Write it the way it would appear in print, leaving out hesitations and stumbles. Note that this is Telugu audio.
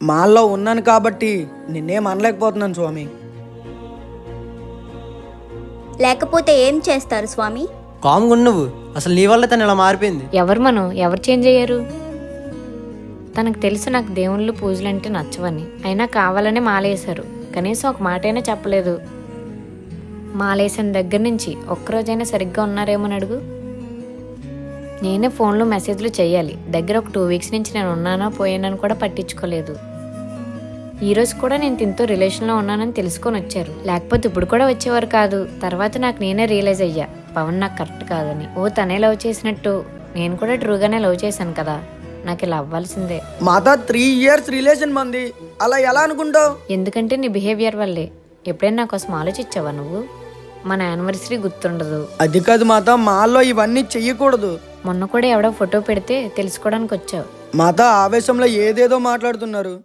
మాల్లో ఉన్నాను కాబట్టి నిన్నేం అనలేకపోతున్నాను స్వామి. లేకపోతే ఏం చేస్తారు స్వామి? కామ్గా నువ్వు అసలు నీ వల్ల తను ఇలా మారిపోయింది. ఎవరు చేంజ్ అయ్యారు? తనకు తెలుసు నాకు దేవుళ్ళు పూజలు అంటే నచ్చవని, అయినా కావాలనే మాలేశారు. కనీసం ఒక మాటైనా చెప్పలేదు. మాలేసిన దగ్గర నుంచి ఒక్కరోజైనా సరిగ్గా ఉన్నారేమోని అడుగు. నేనే ఫోన్లో మెసేజ్లు చేయాలి. దగ్గర ఒక 2 వీక్స్ నుంచి నేను ఉన్నానో పోయానని కూడా పట్టించుకోలేదు. ఈరోజు కూడా నేను తింతో రిలేషన్లో ఉన్నానని తెలుసుకొని వచ్చారు. లేకపోతే ఇప్పుడు కూడా వచ్చేవారు కాదు. తర్వాత నాకు నేనే రియలైజ్ అయ్యా పవన్ నాకు కరెక్ట్ కాదని. తనే లవ్ చేసినట్టు నేను కూడా ట్రూగానే లవ్ చేశాను కదా, నాకు ఇలా అవ్వాల్సిందే. మాత 3 years రిలేషన్ మంది, అలా ఎలా అనుకుంటావు? ఎందుకంటే నీ బిహేవియర్ వల్లే. ఎప్పుడైనా నా కోసం ఆలోచించావా నువ్వు? మన యానివర్సరీ గుర్తుండదు. అది కాదు మాత, మాల్లో ఇవన్నీ చెయ్యకూడదు. మొన్న కూడా ఎవడో ఫోటో పెడితే తెలుసుకోవడానికి వచ్చావు. మాత ఆవేశంలో ఏదేదో మాట్లాడుతున్నారు.